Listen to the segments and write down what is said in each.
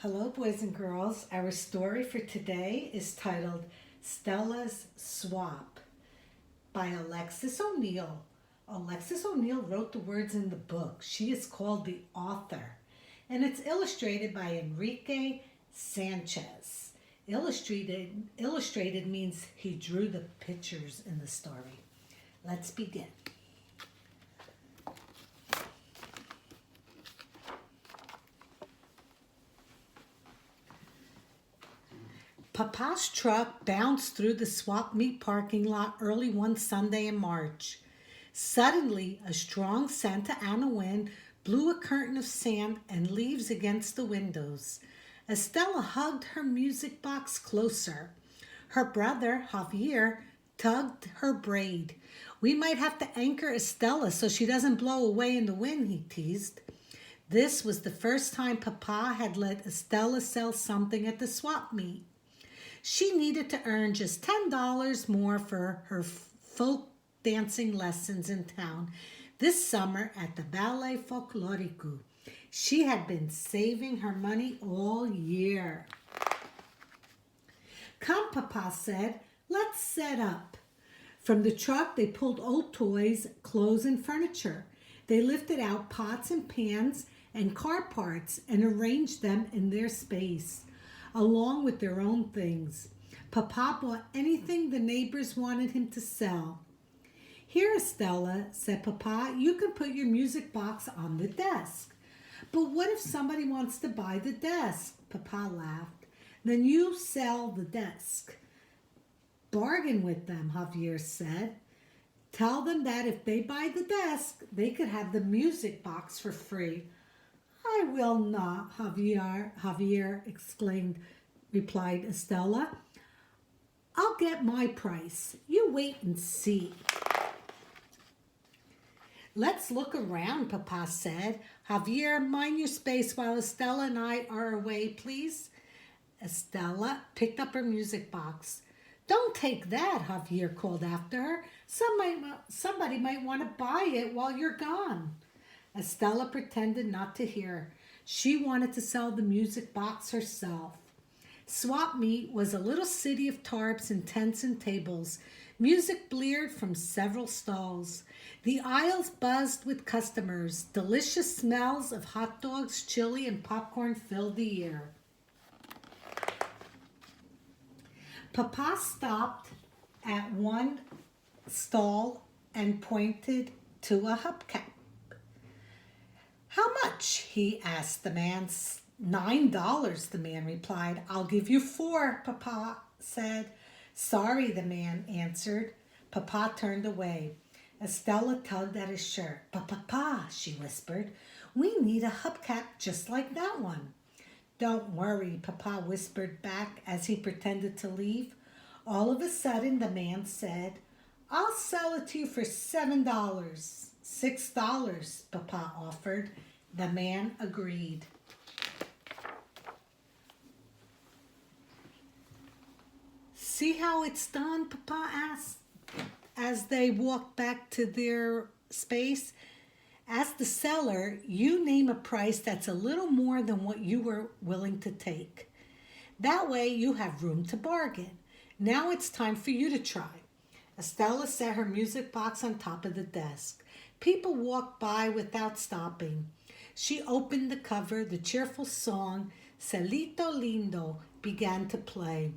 Hello, boys and girls. Our story for today is titled Stella's Swap by Alexis O'Neill. Alexis O'Neill wrote the words in the book. She is called the author, and it's illustrated by Enrique Sanchez. Illustrated means he drew the pictures in the story. Let's begin. Papa's truck bounced through the swap meet parking lot early one Sunday in March. Suddenly, a strong Santa Ana wind blew a curtain of sand and leaves against the windows. Estella hugged her music box closer. Her brother, Javier, tugged her braid. "We might have to anchor Estella so she doesn't blow away in the wind," he teased. This was the first time Papa had let Estella sell something at the swap meet. She needed to earn just $10 more for her folk dancing lessons in town this summer at the Ballet Folklorico. She had been saving her money all year. "Come," Papa said, "let's set up." From the truck, they pulled old toys, clothes, and furniture. They lifted out pots and pans and car parts and arranged them in their space, along with their own things. Papa bought anything the neighbors wanted him to sell. "Here, Estella," said Papa, "you can put your music box on the desk." "But what if somebody wants to buy the desk?" Papa laughed. "Then you sell the desk." "Bargain with them," Javier said. "Tell them that if they buy the desk, they could have the music box for free." "I will not, Javier replied Estella. "I'll get my price. You wait and see." "Let's look around," Papa said. "Javier, mind your space while Estella and I are away, please." Estella picked up her music box. "Don't take that," Javier called after her. Somebody might want to buy it while you're gone." Estella pretended not to hear. She wanted to sell the music box herself. Swap Meet was a little city of tarps and tents and tables. Music blared from several stalls. The aisles buzzed with customers. Delicious smells of hot dogs, chili, and popcorn filled the air. Papa stopped at one stall and pointed to a hubcap. "How much?" he asked the man. $9, the man replied. "I'll give you 4, Papa said. "Sorry," the man answered. Papa turned away. Estella tugged at his shirt. "But Papa," she whispered, "we need a hubcap just like that one." "Don't worry," Papa whispered back as he pretended to leave. All of a sudden, the man said, "I'll sell it to you for $7. $6, Papa offered. The man agreed. "See how it's done?" Papa asked as they walked back to their space. "As the seller, you name a price that's a little more than what you were willing to take. That way you have room to bargain. Now it's time for you to try." Estella set her music box on top of the desk. People walked by without stopping. She opened the cover. The cheerful song, "Cielito Lindo," began to play.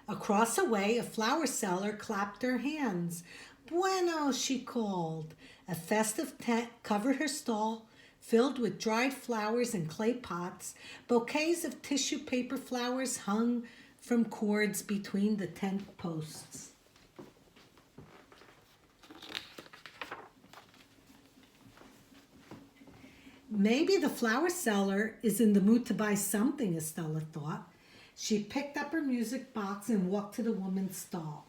Across the way, a flower seller clapped her hands. "Bueno," she called. A festive tent covered her stall, filled with dried flowers in clay pots. Bouquets of tissue paper flowers hung from cords between the tent posts. Maybe the flower seller is in the mood to buy something, Estella thought. She picked up her music box and walked to the woman's stall.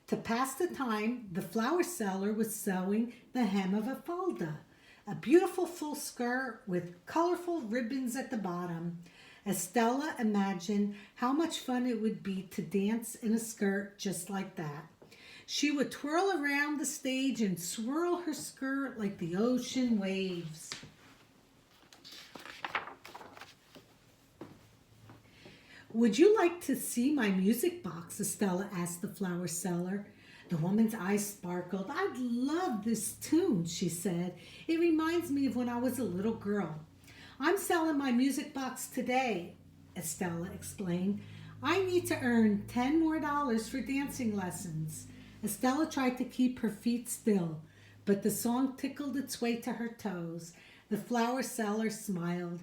To pass the time, the flower seller was sewing the hem of a falda, a beautiful full skirt with colorful ribbons at the bottom. Estella imagined how much fun it would be to dance in a skirt just like that. She would twirl around the stage and swirl her skirt like the ocean waves. Would you like to see my music box? Estella asked the flower seller. The woman's eyes sparkled. I'd love this tune, she said. It reminds me of when I was a little girl. I'm selling my music box today, Estella explained. I need to earn $10 more for dancing lessons. Estella tried to keep her feet still, but the song tickled its way to her toes. The flower seller smiled.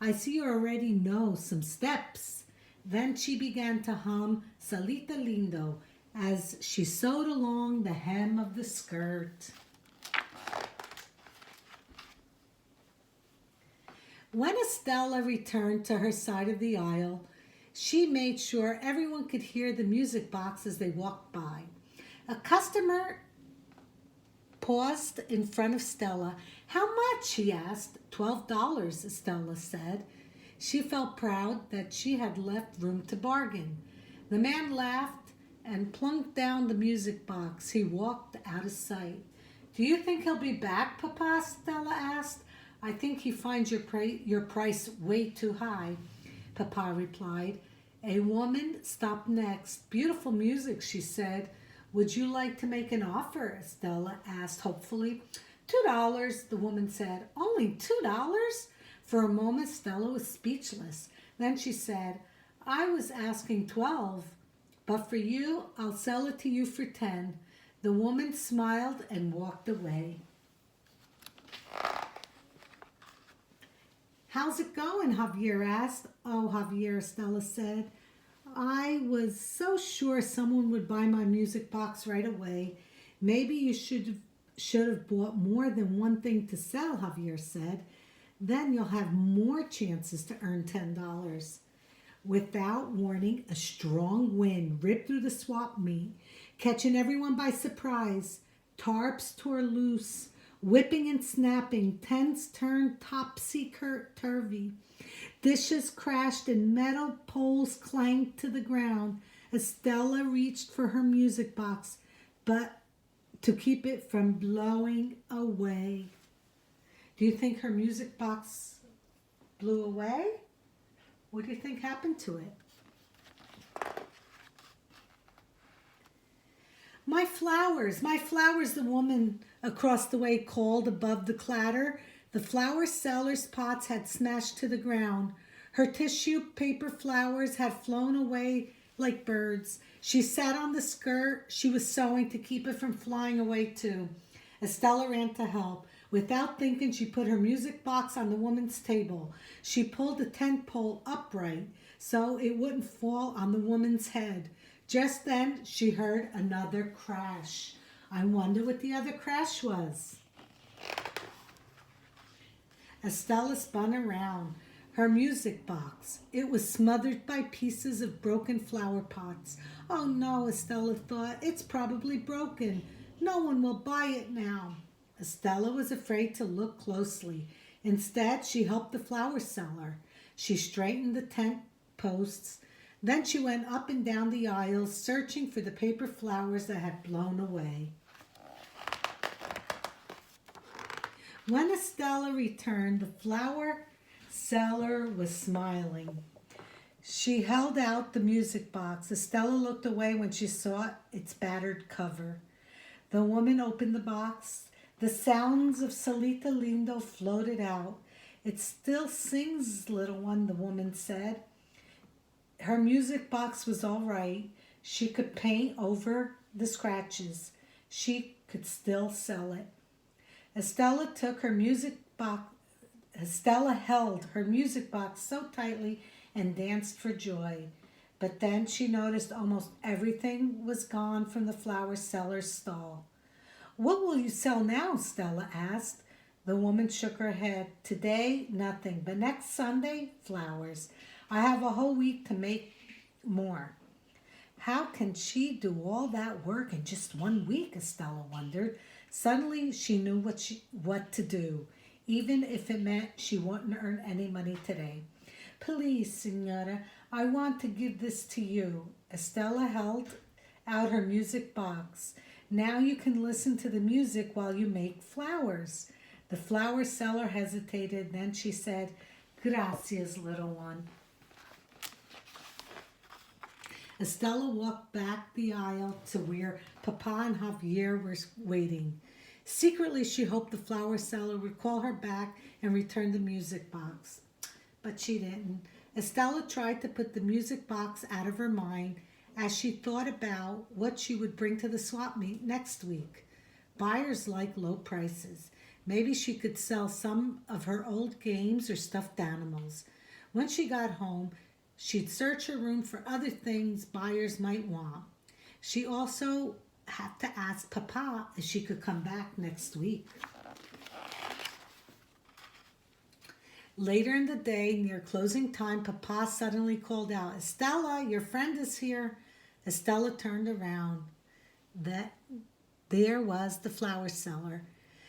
I see you already know some steps. Then she began to hum Salita Lindo as she sewed along the hem of the skirt. When Estella returned to her side of the aisle, she made sure everyone could hear the music box as they walked by. A customer paused in front of Stella. How much? He asked. $12, Estella said. She felt proud that she had left room to bargain. The man laughed and plunked down the music box. He walked out of sight. Do you think he'll be back, Papa? Stella asked. I think he finds your price way too high, Papa replied. A woman stopped next. Beautiful music, she said. Would you like to make an offer? Stella asked hopefully. $2, the woman said. Only $2? For a moment, Stella was speechless. Then she said, I was asking 12, but for you, I'll sell it to you for 10. The woman smiled and walked away. How's it going? Javier asked. Oh, Javier, Stella said. I was so sure someone would buy my music box right away. Maybe you should have bought more than one thing to sell, Javier said. Then you'll have more chances to earn $10. Without warning, a strong wind ripped through the swap meet, catching everyone by surprise. Tarps tore loose. Whipping and snapping, tents turned topsy-turvy. Dishes crashed and metal poles clanged to the ground. Estella reached for her music box, but to keep it from blowing away. Do you think her music box blew away? What do you think happened to it? My flowers, the woman across the way called above the clatter. The flower seller's pots had smashed to the ground. Her tissue paper flowers had flown away like birds. She sat on the skirt she was sewing to keep it from flying away too. Estella ran to help. Without thinking, she put her music box on the woman's table. She pulled the tent pole upright so it wouldn't fall on the woman's head. Just then, she heard another crash. I wonder what the other crash was. Estella spun around. Her music box. It was smothered by pieces of broken flower pots. Oh no, Estella thought. It's probably broken. No one will buy it now. Estella was afraid to look closely. Instead, she helped the flower seller. She straightened the tent posts. Then she went up and down the aisles, searching for the paper flowers that had blown away. When Estella returned, the flower seller was smiling. She held out the music box. Estella looked away when she saw its battered cover. The woman opened the box. The sounds of Salita Lindo floated out. It still sings, little one, the woman said. Her music box was all right. She could paint over the scratches. She could still sell it. Estella held her music box so tightly and danced for joy. But then she noticed almost everything was gone from the flower seller's stall. What will you sell now? Stella asked. The woman shook her head. Today, nothing, but next Sunday, flowers. I have a whole week to make more. How can she do all that work in just 1 week? Estella wondered. Suddenly, she knew what to do, even if it meant she wouldn't earn any money today. Please, Senora, I want to give this to you. Estella held out her music box. Now you can listen to the music while you make flowers. The flower seller hesitated. Then she said, Gracias, little one. Estella walked back the aisle to where Papa and Javier were waiting. Secretly, she hoped the flower seller would call her back and return the music box. But she didn't. Estella tried to put the music box out of her mind as she thought about what she would bring to the swap meet next week. Buyers like low prices. Maybe she could sell some of her old games or stuffed animals. When she got home, she'd search her room for other things buyers might want. She also had to ask Papa if she could come back next week. Later in the day, near closing time, Papa suddenly called out, "Estella, your friend is here." Estella turned around. There was the flower seller.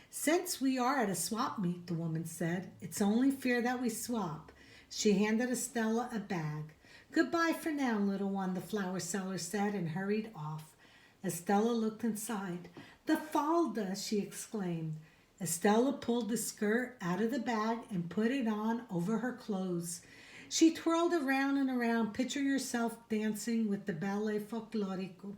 "Since we are at a swap meet," the woman said, "it's only fair that we swap." She handed Estella a bag. "Goodbye for now, little one," the flower seller said and hurried off. Estella looked inside. "The falda!" she exclaimed. Estella pulled the skirt out of the bag and put it on over her clothes. She twirled around and around, picturing herself dancing with the ballet folklorico.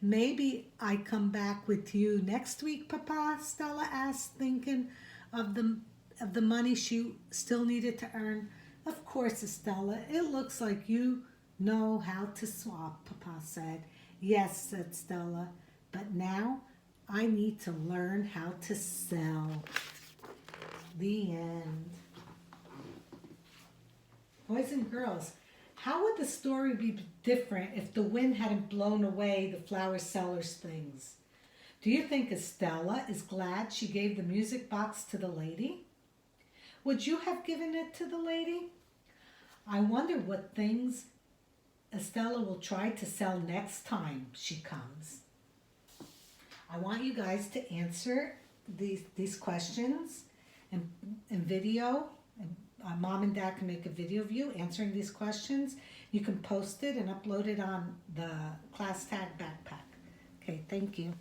"Maybe I come back with you next week, Papa?" Stella asked, thinking of the money she still needed to earn. "Of course, Estella. It looks like you know how to swap," Papa said. "Yes," said Stella, "but now I need to learn how to sell." The end. Boys and girls, how would the story be different if the wind hadn't blown away the flower seller's things? Do you think Estella is glad she gave the music box to the lady? Would you have given it to the lady? I wonder what things Estella will try to sell next time she comes. I want you guys to answer these questions in video. Mom and Dad can make a video of you answering these questions. You can post it and upload it on the Class Tag backpack. Okay, thank you.